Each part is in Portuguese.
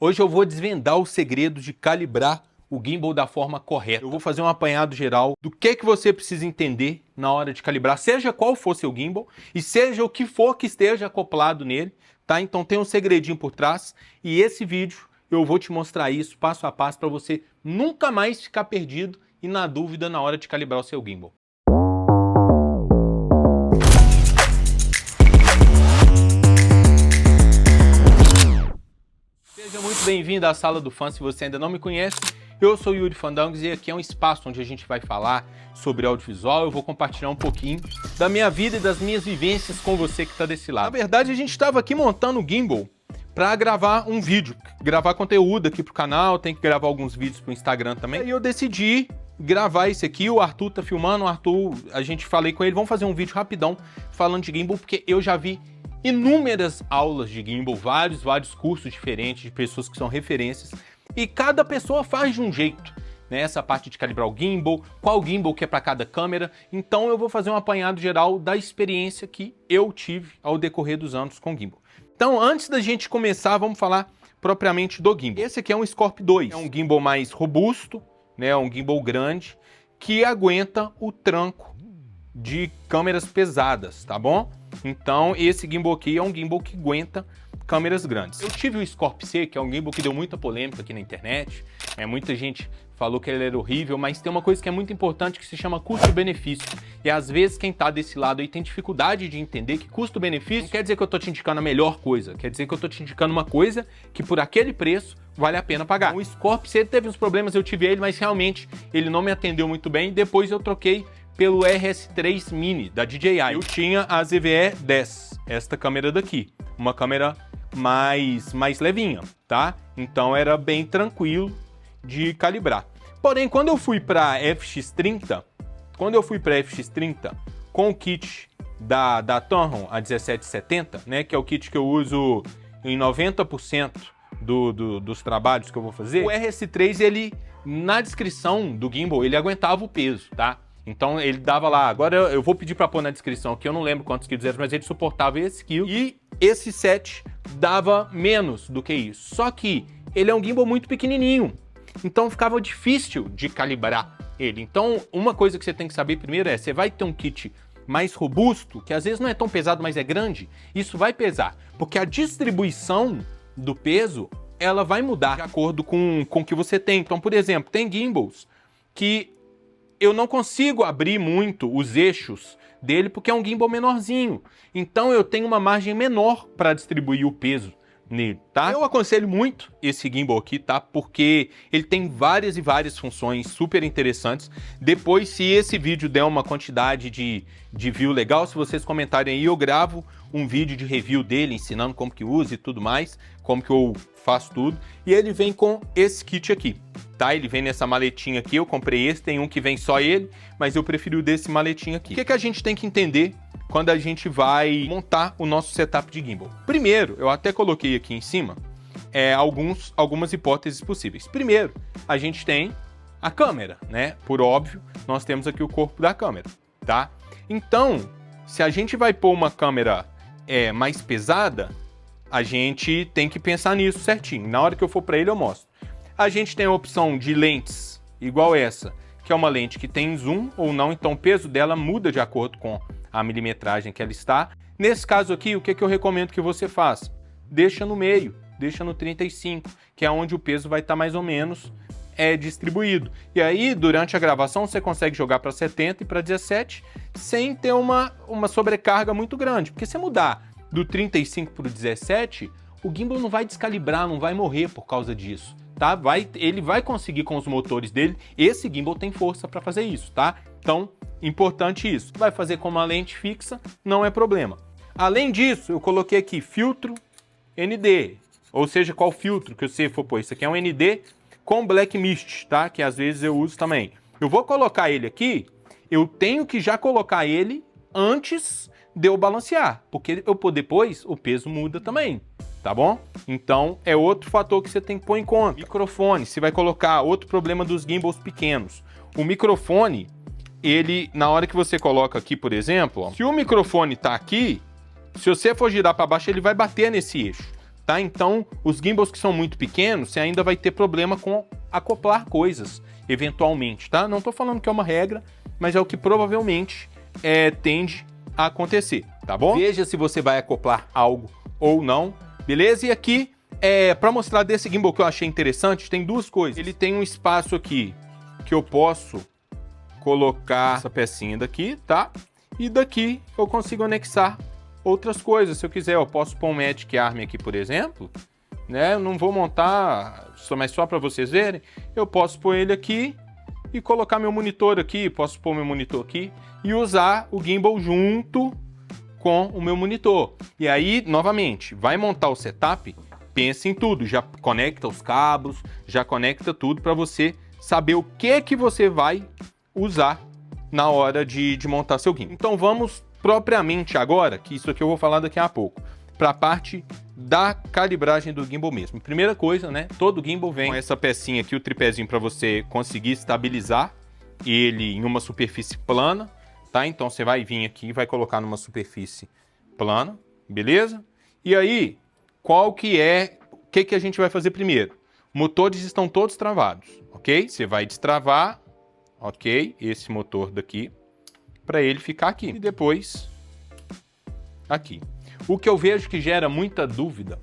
Hoje eu vou desvendar o segredo de calibrar o gimbal da forma correta. Eu vou fazer um apanhado geral do que você precisa entender na hora de calibrar, seja qual for seu gimbal e seja o que for que esteja acoplado nele, tá? Então tem um segredinho por trás e esse vídeo eu vou te mostrar isso passo a passo para você nunca mais ficar perdido e na dúvida na hora de calibrar o seu gimbal. Seja muito bem-vindo à Sala do Fã. Se você ainda não me conhece, eu sou Yuri Fandangos e aqui é um espaço onde a gente vai falar sobre audiovisual. Eu vou compartilhar um pouquinho da minha vida e das minhas vivências com você que está desse lado. Na verdade, a gente estava aqui montando o gimbal para gravar um vídeo, gravar conteúdo aqui pro canal, tem que gravar alguns vídeos pro Instagram também. E eu decidi gravar esse aqui, o Arthur tá filmando, falei com ele, vamos fazer um vídeo rapidão falando de gimbal, porque eu já vi inúmeras aulas de gimbal, vários cursos diferentes de pessoas que são referências e cada pessoa faz de um jeito, né? Essa parte de calibrar o gimbal, qual gimbal que é para cada câmera. Então eu vou fazer um apanhado geral da experiência que eu tive ao decorrer dos anos com gimbal. Então antes da gente começar, vamos falar propriamente do gimbal. Esse aqui é um Scorpio 2, é um gimbal mais robusto, né? Um gimbal grande que aguenta o tranco de câmeras pesadas, tá bom? Então esse gimbal aqui é um gimbal que aguenta câmeras grandes. Eu tive o Scorpio C, que é um gimbal que deu muita polêmica aqui na internet. Muita gente falou que ele era horrível, mas tem uma coisa que é muito importante que se chama custo-benefício. E às vezes quem tá desse lado aí tem dificuldade de entender que custo-benefício não quer dizer que eu tô te indicando a melhor coisa, quer dizer que eu tô te indicando uma coisa que por aquele preço vale a pena pagar. O Scorpio C teve uns problemas, eu tive ele, mas realmente ele não me atendeu muito bem. Depois eu troquei pelo RS3 Mini da DJI. Eu tinha a ZVE-10, esta câmera daqui, uma câmera mais levinha, tá? Então era bem tranquilo de calibrar. Porém, quando eu fui para FX30, com o kit da Tamron, a 1770, né, que é o kit que eu uso em 90% dos trabalhos que eu vou fazer, o RS3, ele, na descrição do gimbal, ele aguentava o peso, tá? Então ele dava lá, agora eu vou pedir para pôr na descrição, que eu não lembro quantos quilos era, mas ele suportava esse quilo. E esse set dava menos do que isso. Só que ele é um gimbal muito pequenininho, então ficava difícil de calibrar ele. Então uma coisa que você tem que saber primeiro é, você vai ter um kit mais robusto, que às vezes não é tão pesado, mas é grande, isso vai pesar, porque a distribuição do peso, ela vai mudar de acordo com o que você tem. Então, por exemplo, tem gimbals que eu não consigo abrir muito os eixos dele porque é um gimbal menorzinho. Então eu tenho uma margem menor para distribuir o peso nele, tá? Eu aconselho muito esse gimbal aqui, tá? Porque ele tem várias funções super interessantes. Depois, se esse vídeo der uma quantidade de view legal, se vocês comentarem aí, eu gravo um vídeo de review dele, ensinando como que usa e tudo mais, como que eu faço tudo. E ele vem com esse kit aqui, tá? Ele vem nessa maletinha aqui, eu comprei esse, tem um que vem só ele, mas eu preferi o desse maletinho aqui. O que a gente tem que entender quando a gente vai montar o nosso setup de gimbal? Primeiro, eu até coloquei aqui em cima algumas hipóteses possíveis. Primeiro, a gente tem a câmera, né? Por óbvio, nós temos aqui o corpo da câmera, tá? Então, se a gente vai pôr uma câmera mais pesada, a gente tem que pensar nisso certinho. Na hora que eu for para ele, eu mostro. A gente tem a opção de lentes igual essa, que é uma lente que tem zoom ou não, então o peso dela muda de acordo com a milimetragem que ela está. Nesse caso aqui, o que eu recomendo que você faça? Deixa no meio, deixa no 35, que é onde o peso vai estar mais ou menos distribuído. E aí, durante a gravação, você consegue jogar para 70 e para 17 sem ter uma sobrecarga muito grande. Porque se mudar do 35 para o 17, o gimbal não vai descalibrar, não vai morrer por causa disso, tá? Ele vai conseguir com os motores dele, esse gimbal tem força para fazer isso, tá? Então, importante isso. Vai fazer com uma lente fixa, não é problema. Além disso, eu coloquei aqui filtro ND, ou seja, qual filtro que você for pôr. Isso aqui é um ND com Black Mist, tá? Que às vezes eu uso também. Eu vou colocar ele aqui, eu tenho que já colocar ele antes de eu balancear, porque depois o peso muda também, tá bom? Então é outro fator que você tem que pôr em conta. Microfone, você vai colocar outro problema dos gimbals pequenos. O microfone, ele, na hora que você coloca aqui, por exemplo, ó, se o microfone tá aqui, se você for girar para baixo, ele vai bater nesse eixo, tá? tá? Então, os gimbals que são muito pequenos, você ainda vai ter problema com acoplar coisas, eventualmente, tá? Não tô falando que é uma regra, mas é o que provavelmente tende a acontecer, tá bom? Veja se você vai acoplar algo ou não, beleza? E aqui, para mostrar desse gimbal que eu achei interessante, tem duas coisas. Ele tem um espaço aqui que eu posso colocar essa pecinha daqui, tá? E daqui eu consigo anexar outras coisas. Se eu quiser, eu posso pôr um Magic Arm aqui, por exemplo, né? Eu não vou montar, mas só para vocês verem, eu posso pôr ele aqui e colocar meu monitor aqui, posso pôr meu monitor aqui e usar o gimbal junto com o meu monitor. E aí, novamente, vai montar o setup, pensa em tudo, já conecta os cabos, já conecta tudo para você saber o que você vai usar na hora de montar seu gimbal. Então vamos propriamente agora, que isso aqui eu vou falar daqui a pouco, para a parte da calibragem do gimbal mesmo. Primeira coisa, né? Todo gimbal vem com essa pecinha aqui, o tripézinho, para você conseguir estabilizar ele em uma superfície plana, tá? Então você vai vir aqui e vai colocar numa superfície plana, beleza? E aí, o que a gente vai fazer primeiro? Motores estão todos travados, ok? Você vai destravar, ok? Esse motor daqui, para ele ficar aqui. E depois, aqui. O que eu vejo que gera muita dúvida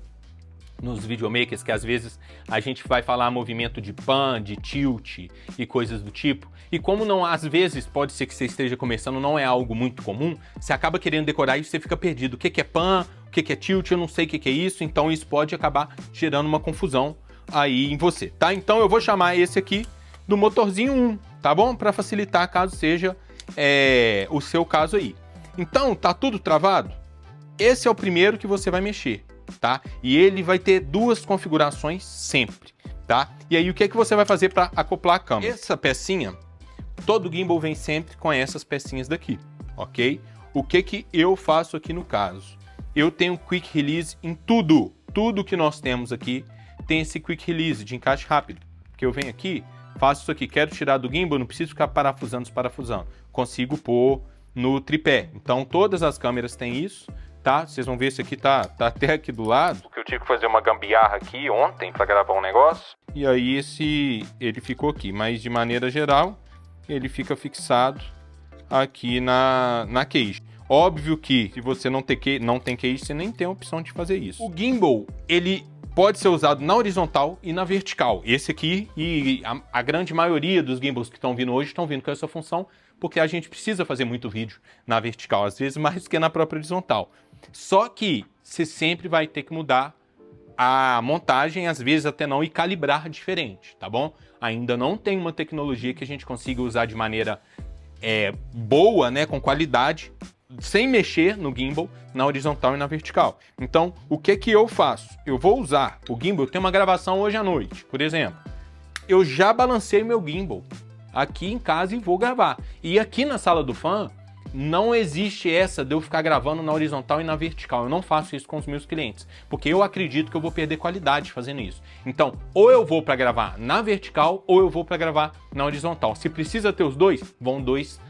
nos videomakers, que às vezes a gente vai falar movimento de pan, de tilt e coisas do tipo, e como não, às vezes pode ser que você esteja começando, não é algo muito comum, você acaba querendo decorar e você fica perdido. O que é pan, o que é tilt, eu não sei o que é isso, então isso pode acabar gerando uma confusão aí em você, tá? Então eu vou chamar esse aqui do motorzinho 1, tá bom? Para facilitar caso seja o seu caso aí. Então, tá tudo travado? Esse é o primeiro que você vai mexer, tá? E ele vai ter duas configurações sempre, tá? E aí o que você vai fazer para acoplar a câmera? Essa pecinha, todo gimbal vem sempre com essas pecinhas daqui, ok? O que eu faço aqui no caso? Eu tenho Quick Release em tudo. Tudo que nós temos aqui tem esse Quick Release de encaixe rápido. Que eu venho aqui, faço isso aqui, quero tirar do gimbal, não preciso ficar parafusando, consigo pôr no tripé. Então todas as câmeras têm isso, tá? Vocês vão ver, esse aqui tá até aqui do lado, porque eu tive que fazer uma gambiarra aqui ontem para gravar um negócio, e aí ele ficou aqui, mas de maneira geral ele fica fixado aqui na cage. Óbvio que se você não tem cage, você nem tem a opção de fazer isso. O gimbal, ele pode ser usado na horizontal e na vertical. Esse aqui e a grande maioria dos gimbals que estão vindo hoje estão vindo com essa função, porque a gente precisa fazer muito vídeo na vertical, às vezes mais do que na própria horizontal. Só que você sempre vai ter que mudar a montagem, às vezes até não, e calibrar diferente, tá bom? Ainda não tem uma tecnologia que a gente consiga usar de maneira boa, né, com qualidade, sem mexer no gimbal, na horizontal e na vertical. Então, o que eu faço? Eu vou usar o gimbal, eu tenho uma gravação hoje à noite, por exemplo. Eu já balancei meu gimbal aqui em casa e vou gravar. E aqui na sala do fã, não existe essa de eu ficar gravando na horizontal e na vertical. Eu não faço isso com os meus clientes, porque eu acredito que eu vou perder qualidade fazendo isso. Então, ou eu vou para gravar na vertical, ou eu vou para gravar na horizontal. Se precisa ter os dois, vão dois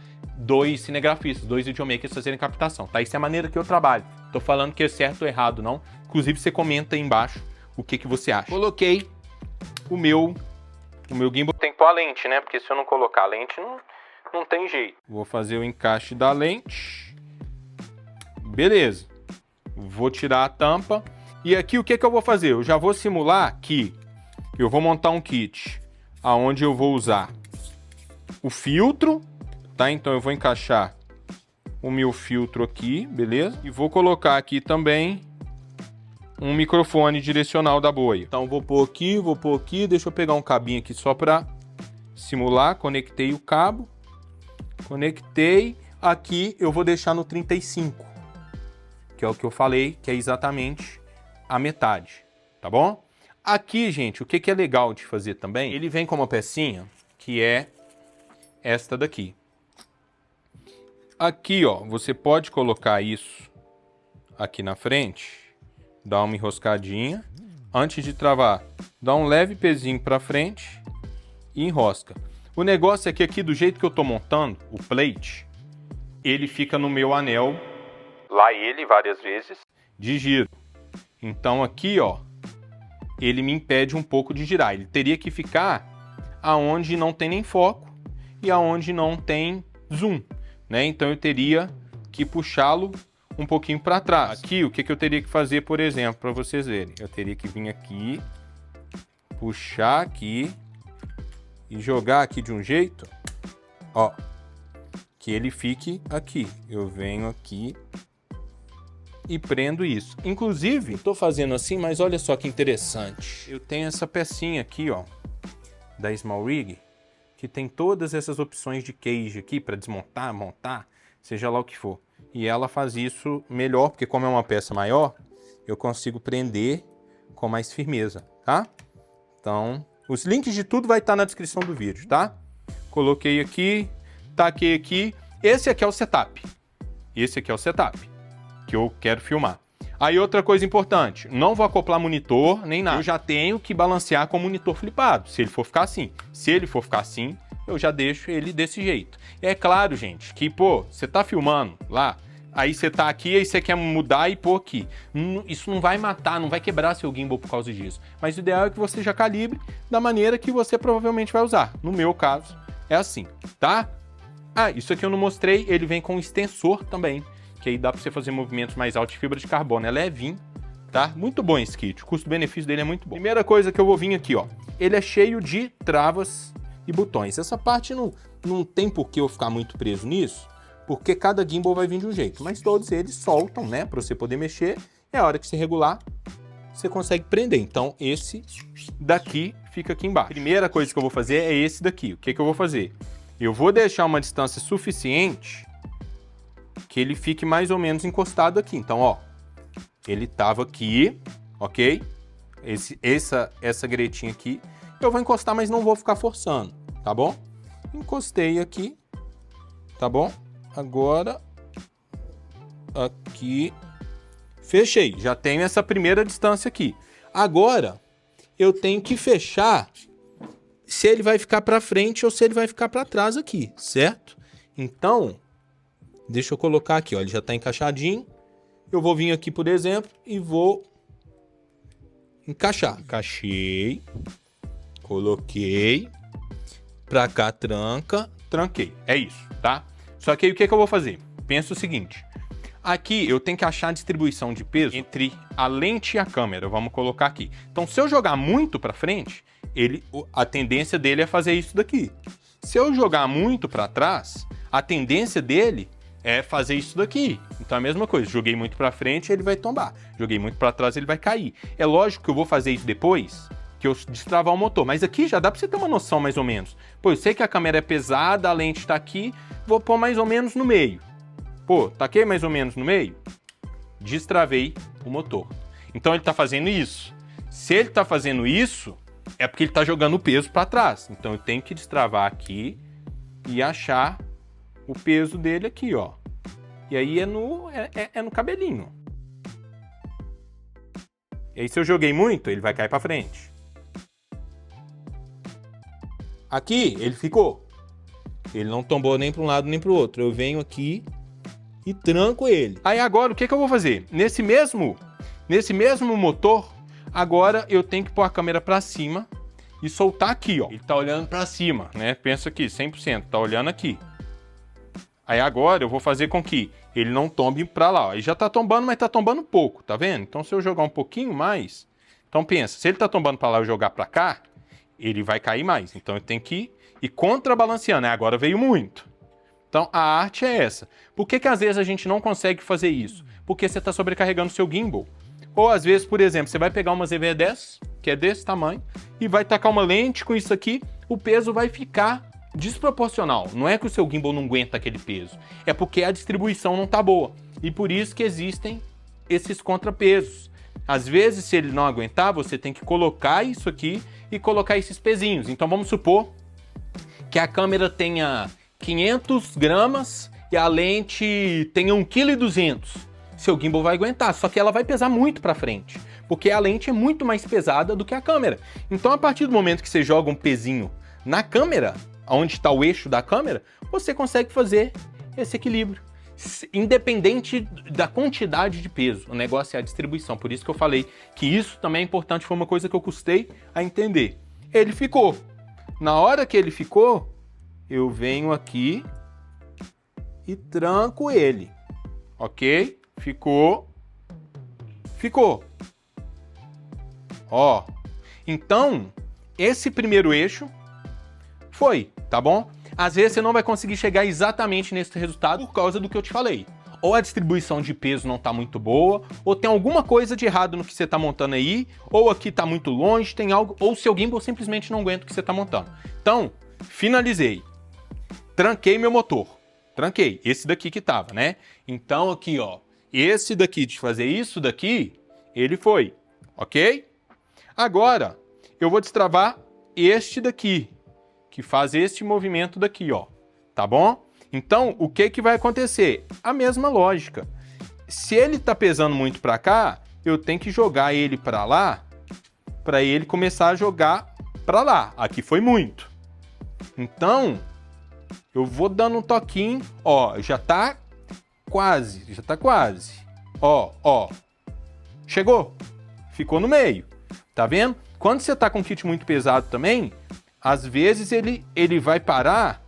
cinegrafistas, dois videomakers fazerem captação, tá? Isso é a maneira que eu trabalho. Tô falando que é certo ou errado, não. Inclusive, você comenta aí embaixo o que você acha. Coloquei o meu gimbal. Tem que pôr a lente, né? Porque se eu não colocar a lente, não tem jeito. Vou fazer o encaixe da lente. Beleza. Vou tirar a tampa. E aqui o que eu vou fazer? Eu já vou simular que eu vou montar um kit aonde eu vou usar o filtro, tá? Então eu vou encaixar o meu filtro aqui, beleza? E vou colocar aqui também um microfone direcional da Boya. Então vou pôr aqui, deixa eu pegar um cabinho aqui só para simular. Conectei o cabo, conectei. Aqui eu vou deixar no 35, que é o que eu falei, que é exatamente a metade, tá bom? Aqui, gente, o que é legal de fazer também, ele vem com uma pecinha que é esta daqui. Aqui, ó, você pode colocar isso aqui na frente, dar uma enroscadinha. Antes de travar, dá um leve pezinho para frente e enrosca. O negócio é que aqui, do jeito que eu tô montando, o plate, ele fica no meu anel, lá ele várias vezes, de giro. Então aqui, ó, ele me impede um pouco de girar. Ele teria que ficar aonde não tem nem foco e aonde não tem zoom, né? Então eu teria que puxá-lo um pouquinho para trás. Aqui, o que eu teria que fazer, por exemplo, para vocês verem? Eu teria que vir aqui, puxar aqui e jogar aqui de um jeito, ó, que ele fique aqui. Eu venho aqui e prendo isso. Inclusive, eu tô fazendo assim, mas olha só que interessante. Eu tenho essa pecinha aqui, ó, da Small Rig, que tem todas essas opções de cage aqui para desmontar, montar, seja lá o que for. E ela faz isso melhor, porque como é uma peça maior, eu consigo prender com mais firmeza, tá? Então, os links de tudo vai estar na descrição do vídeo, tá? Coloquei aqui, taquei aqui. Esse aqui é o setup. Esse aqui é o setup que eu quero filmar. Aí outra coisa importante, não vou acoplar monitor nem nada. Eu já tenho que balancear com o monitor flipado, se ele for ficar assim. Se ele for ficar assim, eu já deixo ele desse jeito. É claro, gente, que, pô, você tá filmando lá, aí você tá aqui, aí você quer mudar e pôr aqui. Isso não vai matar, não vai quebrar seu gimbal por causa disso. Mas o ideal é que você já calibre da maneira que você provavelmente vai usar. No meu caso, é assim, tá? Ah, isso aqui eu não mostrei, ele vem com extensor também, que aí dá pra você fazer movimentos mais altos de fibra de carbono. É levinho, tá? Muito bom esse kit, o custo-benefício dele é muito bom. Primeira coisa que eu vou vir aqui, ó, ele é cheio de travas e botões. Essa parte não tem por que eu ficar muito preso nisso, porque cada gimbal vai vir de um jeito, mas todos eles soltam, né, para você poder mexer. É a hora que você regular, você consegue prender. Então esse daqui fica aqui embaixo. A primeira coisa que eu vou fazer é esse daqui. O que eu vou fazer? Eu vou deixar uma distância suficiente que ele fique mais ou menos encostado aqui. Então, ó, ele tava aqui, ok? Essa gretinha aqui, eu vou encostar, mas não vou ficar forçando, tá bom? Encostei aqui, tá bom? Agora, aqui, fechei. Já tenho essa primeira distância aqui. Agora, eu tenho que fechar se ele vai ficar para frente ou se ele vai ficar para trás aqui, certo? Então, deixa eu colocar aqui, ó, ele já tá encaixadinho. Eu vou vir aqui, por exemplo, e vou encaixar. Encaixei, coloquei, pra cá tranca, tranquei. É isso, tá? Só que aí o que eu vou fazer? Pensa o seguinte, aqui eu tenho que achar a distribuição de peso entre a lente e a câmera, vamos colocar aqui. Então se eu jogar muito pra frente, a tendência dele é fazer isso daqui. Se eu jogar muito pra trás, a tendência dele é fazer isso daqui. Então é a mesma coisa, joguei muito pra frente, ele vai tombar. Joguei muito pra trás, ele vai cair. É lógico que eu vou fazer isso depois que eu destravar o motor, mas aqui já dá pra você ter uma noção mais ou menos. Pô, eu sei que a câmera é pesada, a lente tá aqui, vou pôr mais ou menos no meio. Pô, taquei mais ou menos no meio, destravei o motor. Então ele tá fazendo isso. Se ele tá fazendo isso, é porque ele tá jogando o peso pra trás. Então eu tenho que destravar aqui e achar o peso dele aqui, ó. E aí é no cabelinho. E aí se eu joguei muito, ele vai cair pra frente. Aqui ele ficou. Ele não tombou nem para um lado nem para o outro. Eu venho aqui e tranco ele. Aí agora o que eu vou fazer? Nesse mesmo motor, agora eu tenho que pôr a câmera para cima e soltar aqui, ó. Ele tá olhando para cima, né? Pensa aqui, 100%, tá olhando aqui. Aí agora eu vou fazer com que ele não tombe para lá, ó. Ele já tá tombando, mas tá tombando pouco, tá vendo? Então se eu jogar um pouquinho mais, então pensa, se ele tá tombando para lá e eu jogar para cá, ele vai cair mais. Então eu tenho que ir contrabalanceando, né? Agora veio muito. Então a arte é essa. Por que às vezes a gente não consegue fazer isso? Porque você está sobrecarregando o seu gimbal. Ou às vezes, por exemplo, você vai pegar uma ZV-10, que é desse tamanho, e vai tacar uma lente com isso aqui, o peso vai ficar desproporcional. Não é que o seu gimbal não aguenta aquele peso, é porque a distribuição não tá boa. E por isso que existem esses contrapesos. Às vezes, se ele não aguentar, você tem que colocar isso aqui e colocar esses pezinhos. Então vamos supor que a câmera tenha 500 gramas e a lente tenha 1,2 kg. Seu gimbal vai aguentar, só que ela vai pesar muito para frente, porque a lente é muito mais pesada do que a câmera. Então a partir do momento que você joga um pezinho na câmera, onde está o eixo da câmera, você consegue fazer esse equilíbrio. independente da quantidade de peso. O negócio é a distribuição. Por isso que eu falei que isso também é importante, foi uma coisa que eu custei a entender. Ele ficou. Na hora que ele ficou, eu venho aqui e tranco ele. Ok? Ficou. Ficou. Ó. Então, esse primeiro eixo foi, tá bom? Às vezes você não vai conseguir chegar exatamente nesse resultado por causa do que eu te falei. Ou a distribuição de peso não tá muito boa, ou tem alguma coisa de errado no que você tá montando aí, ou aqui tá muito longe, tem algo, ou seu gimbal simplesmente não aguenta o que você tá montando. Então, finalizei. Tranquei meu motor. Tranquei. Esse daqui que tava, né? Então aqui, ó, esse daqui de fazer isso daqui, ele foi, ok? Agora, eu vou destravar este daqui, que faz este movimento daqui, ó, tá bom? Então, o que que vai acontecer? A mesma lógica. Se ele tá pesando muito para cá, eu tenho que jogar ele para lá, para ele começar a jogar para lá. Aqui foi muito. Então, eu vou dando um toquinho, ó, já tá quase. Ó, ó. Chegou. Ficou no meio. Tá vendo? Quando você tá com um kit muito pesado também, às vezes ele vai parar,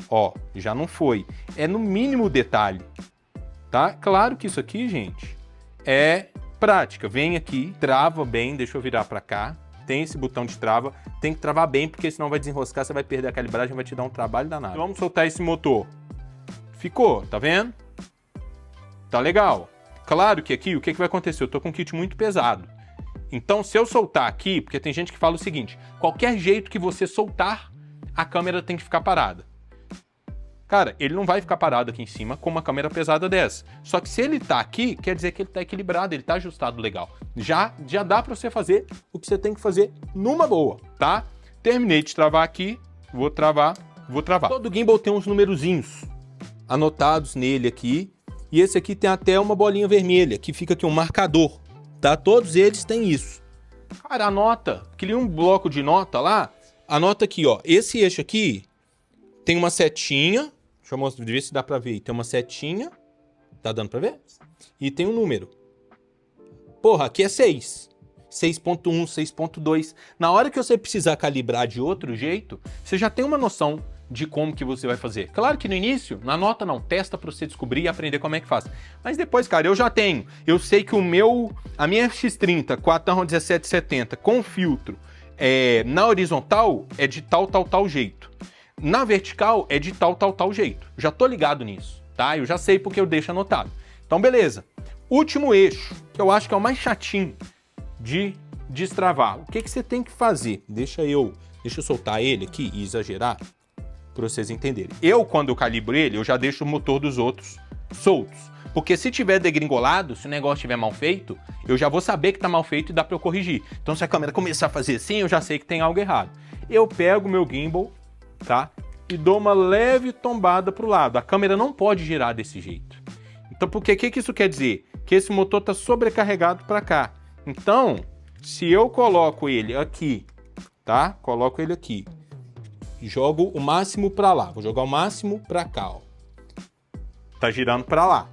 ó, já não foi. É no mínimo detalhe, tá? Claro que isso aqui, gente, é prática. Vem aqui, trava bem, deixa eu virar pra cá. Tem esse botão de trava, tem que travar bem, porque senão vai desenroscar, você vai perder a calibragem, vai te dar um trabalho danado. Então, vamos soltar esse motor. Ficou, tá vendo? Tá legal. Claro que aqui, o que vai acontecer? Eu tô com um kit muito pesado. Então, se eu soltar aqui, porque tem gente que fala o seguinte, qualquer jeito que você soltar, a câmera tem que ficar parada. Cara, ele não vai ficar parado aqui em cima com uma câmera pesada dessa. Só que se ele tá aqui, quer dizer que ele tá equilibrado, ele tá ajustado legal. Já dá pra você fazer o que você tem que fazer numa boa, tá? Terminei de travar aqui, vou travar. Todo gimbal tem uns numerozinhos anotados nele aqui. E esse aqui tem até uma bolinha vermelha, que fica aqui um marcador, tá? Todos eles têm isso. Cara, anota. Cria um bloco de nota lá. Anota aqui, ó. Esse eixo aqui tem uma setinha. Deixa eu mostrar, ver se dá pra ver. Tem uma setinha. Tá dando pra ver? E tem um número. Porra, aqui é 6. 6.1, 6.2. Na hora que você precisar calibrar de outro jeito, você já tem uma noção de como que você vai fazer. Claro que no início, na nota não, testa pra você descobrir e aprender como é que faz. Mas depois, cara, eu já tenho. Eu sei que a minha FX30 com a Tamron 1770 com filtro na horizontal é de tal jeito. Na vertical é de tal jeito. Já tô ligado nisso, tá? Eu já sei porque eu deixo anotado. Então, beleza. Último eixo, que eu acho que é o mais chatinho de destravar. O que que você tem que fazer? Deixa eu soltar ele aqui e exagerar para vocês entenderem. Quando eu calibro ele, eu já deixo o motor dos outros soltos. Porque se tiver degringolado, se o negócio estiver mal feito, eu já vou saber que tá mal feito e dá para eu corrigir. Então, se a câmera começar a fazer assim, eu já sei que tem algo errado. Eu pego meu gimbal, tá? E dou uma leve tombada pro lado. A câmera não pode girar desse jeito. Então, o que isso quer dizer? Que esse motor tá sobrecarregado para cá. Então, se eu coloco ele aqui, tá? Coloco ele aqui. Jogo o máximo para lá. Vou jogar o máximo para cá, ó. Tá girando para lá.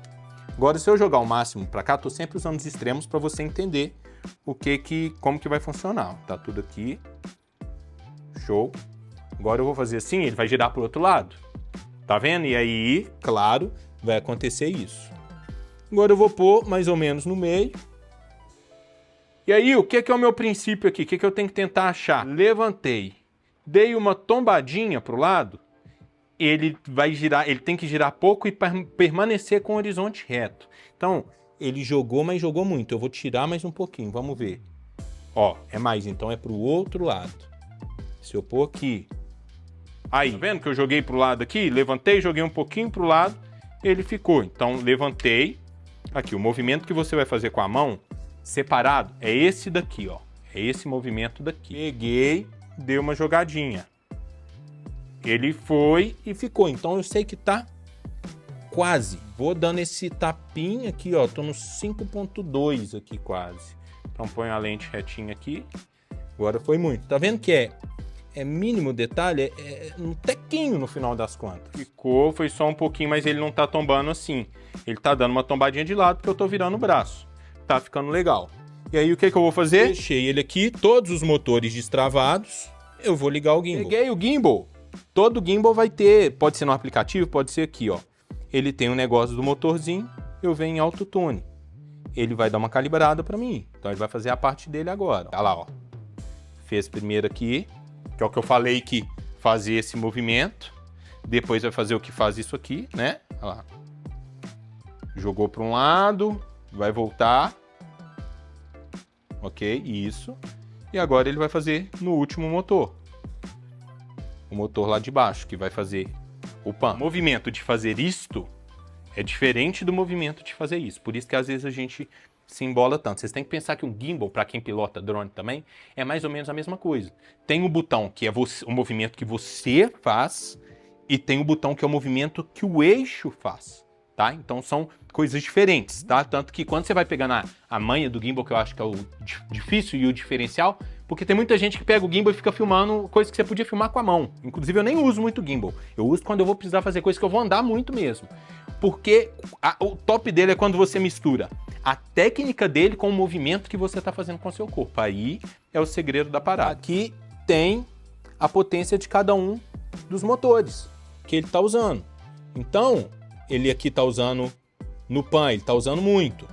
Agora, se eu jogar o máximo para cá, tô sempre usando os extremos para você entender como que vai funcionar. Tá tudo aqui. Show. Agora eu vou fazer assim, ele vai girar pro outro lado. Tá vendo? E aí, claro, vai acontecer isso. Agora eu vou pôr mais ou menos no meio. E aí, o que é o meu princípio aqui? O que eu tenho que tentar achar? Levantei. Dei uma tombadinha pro lado. Ele vai girar, ele tem que girar pouco e permanecer com o horizonte reto. Então, ele jogou, mas jogou muito. Eu vou tirar mais um pouquinho, vamos ver. Ó, é mais, então é pro outro lado. Se eu pôr aqui. Aí, tá vendo que eu joguei pro lado aqui? Levantei, joguei um pouquinho pro lado, ele ficou. Então, levantei. Aqui, o movimento que você vai fazer com a mão, separado, é esse daqui, ó. É esse movimento daqui. Peguei, dei uma jogadinha. Ele foi e ficou. Então eu sei que tá quase. Vou dando esse tapinha aqui, ó. Tô no 5.2 aqui quase. Então põe a lente retinha aqui. Agora foi muito. Tá vendo que é mínimo detalhe, é um tequinho no final das contas. Ficou, foi só um pouquinho, mas ele não tá tombando assim. Ele tá dando uma tombadinha de lado porque eu tô virando o braço. Tá ficando legal. E aí o que eu vou fazer? Deixei ele aqui, todos os motores destravados. Eu vou ligar o gimbal. Peguei o gimbal. Todo gimbal vai ter, pode ser no aplicativo, pode ser aqui, ó. Ele tem um negócio do motorzinho, eu venho em autotune. Ele vai dar uma calibrada pra mim. Então ele vai fazer a parte dele agora. Olha lá, ó. Fez primeiro aqui, que é o que eu falei que fazer esse movimento. Depois vai fazer o que faz isso aqui, né? Olha lá. Jogou para um lado, vai voltar. Ok, isso. E agora ele vai fazer no último motor. O motor lá de baixo, que vai fazer o pan. O movimento de fazer isto é diferente do movimento de fazer isso. Por isso que às vezes a gente se embola tanto. Vocês têm que pensar que um gimbal, para quem pilota drone também, é mais ou menos a mesma coisa. Tem o botão que é o movimento que você faz e tem o botão que é o movimento que o eixo faz, tá? Então são coisas diferentes, tá? Tanto que quando você vai pegar a manha do gimbal, que eu acho que é o difícil e o diferencial, porque tem muita gente que pega o gimbal e fica filmando coisas que você podia filmar com a mão. Inclusive eu nem uso muito gimbal. Eu uso quando eu vou precisar fazer coisas que eu vou andar muito mesmo. Porque o top dele é quando você mistura a técnica dele com o movimento que você está fazendo com o seu corpo. Aí é o segredo da parada. Aqui tem a potência de cada um dos motores que ele está usando. Então, ele aqui está usando no pan, ele está usando muito.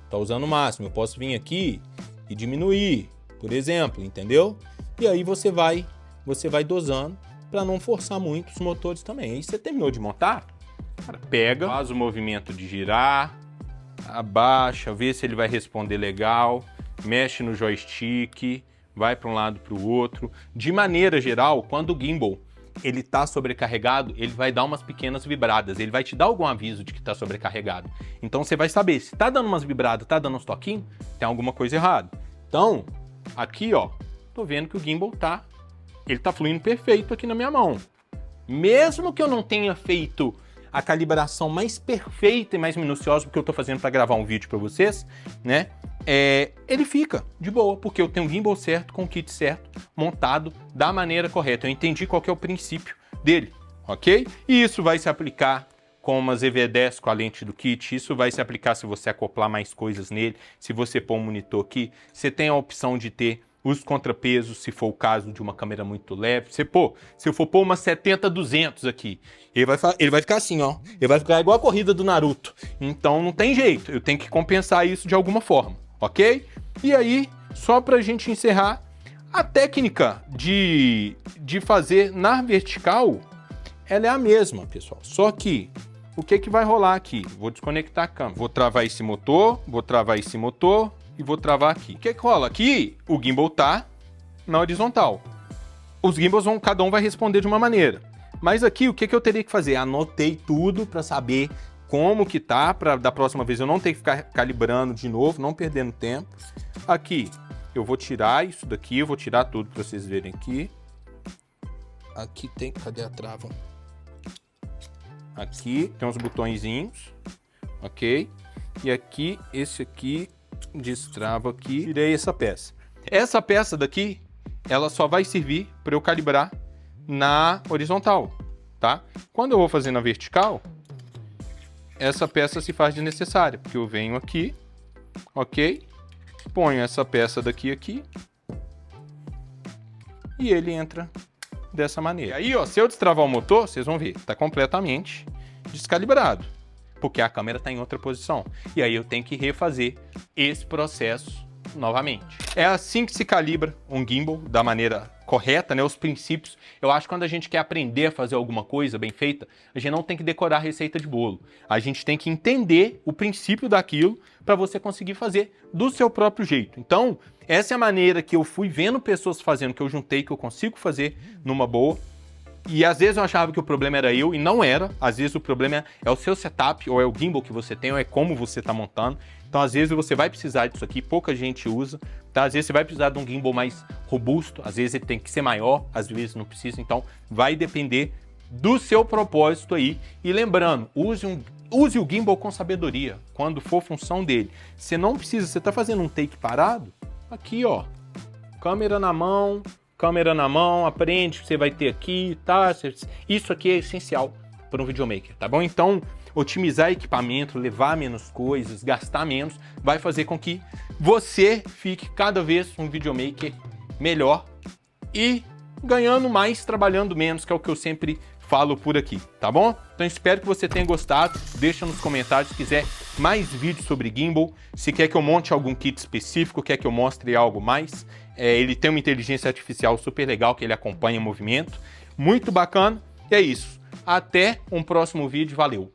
Está usando o máximo. Eu posso vir aqui e diminuir, por exemplo, entendeu? E aí você vai dosando para não forçar muito os motores também. Aí você terminou de montar, cara, pega, faz o movimento de girar, abaixa, vê se ele vai responder legal, mexe no joystick, vai para um lado para o outro. De maneira geral, quando o gimbal ele está sobrecarregado, ele vai dar umas pequenas vibradas, ele vai te dar algum aviso de que está sobrecarregado. Então você vai saber, se está dando umas vibradas, está dando uns toquinhos, tem alguma coisa errada. Então, aqui ó, tô vendo que o gimbal ele tá fluindo perfeito aqui na minha mão. Mesmo que eu não tenha feito a calibração mais perfeita e mais minuciosa, porque eu tô fazendo para gravar um vídeo para vocês, né? Ele fica de boa, porque eu tenho o gimbal certo, com o kit certo, montado da maneira correta. Eu entendi qual que é o princípio dele, ok? E isso vai se aplicar com uma ZV-10 com a lente do kit, isso vai se aplicar se você acoplar mais coisas nele, se você pôr um monitor aqui, você tem a opção de ter os contrapesos, se for o caso de uma câmera muito leve. Se eu for pôr uma 70-200 aqui, ele vai ficar assim, ó. Ele vai ficar igual a corrida do Naruto. Então não tem jeito, eu tenho que compensar isso de alguma forma, ok? E aí, só pra gente encerrar, a técnica de fazer na vertical, ela é a mesma, pessoal. Só que, o que vai rolar aqui? Vou desconectar a câmera. Vou travar esse motor, e vou travar aqui. O que rola? Aqui, o gimbal tá na horizontal. Os gimbals cada um vai responder de uma maneira. Mas aqui, o que eu teria que fazer? Anotei tudo para saber como que tá, para da próxima vez eu não ter que ficar calibrando de novo, não perdendo tempo. Aqui, eu vou tirar isso daqui, eu vou tirar tudo para vocês verem aqui. Aqui tem, cadê a trava? Aqui tem uns botõezinhos, ok? E aqui, esse aqui, destrava aqui, tirei essa peça. Essa peça daqui, ela só vai servir para eu calibrar na horizontal, tá? Quando eu vou fazer na vertical, essa peça se faz desnecessária, porque eu venho aqui, ok? Ponho essa peça daqui aqui e ele entra dessa maneira. E aí, ó, se eu destravar o motor, vocês vão ver, tá completamente descalibrado, porque a câmera está em outra posição. E aí eu tenho que refazer esse processo novamente. É assim que se calibra um gimbal da maneira correta, né? Os princípios. Eu acho que quando a gente quer aprender a fazer alguma coisa bem feita, a gente não tem que decorar a receita de bolo. A gente tem que entender o princípio daquilo para você conseguir fazer do seu próprio jeito. Então, essa é a maneira que eu fui vendo pessoas fazendo, que eu juntei, que eu consigo fazer numa boa. E às vezes eu achava que o problema era eu, e não era. Às vezes o problema é o seu setup, ou é o gimbal que você tem, ou é como você está montando. Então às vezes você vai precisar disso aqui, pouca gente usa, tá? Às vezes você vai precisar de um gimbal mais robusto, às vezes ele tem que ser maior, às vezes não precisa. Então vai depender do seu propósito aí. E lembrando, use o gimbal com sabedoria, quando for função dele. Você não precisa, você está fazendo um take parado, aqui ó, câmera na mão, câmera na mão, aprende o que você vai ter aqui, tá? Isso aqui é essencial para um videomaker, tá bom? Então, otimizar equipamento, levar menos coisas, gastar menos, vai fazer com que você fique cada vez um videomaker melhor e ganhando mais, trabalhando menos, que é o que eu sempre falo por aqui, tá bom? Então espero que você tenha gostado, deixa nos comentários se quiser mais vídeos sobre gimbal, se quer que eu monte algum kit específico, quer que eu mostre algo mais. Ele tem uma inteligência artificial super legal, que ele acompanha o movimento, muito bacana, e é isso. Até um próximo vídeo, valeu!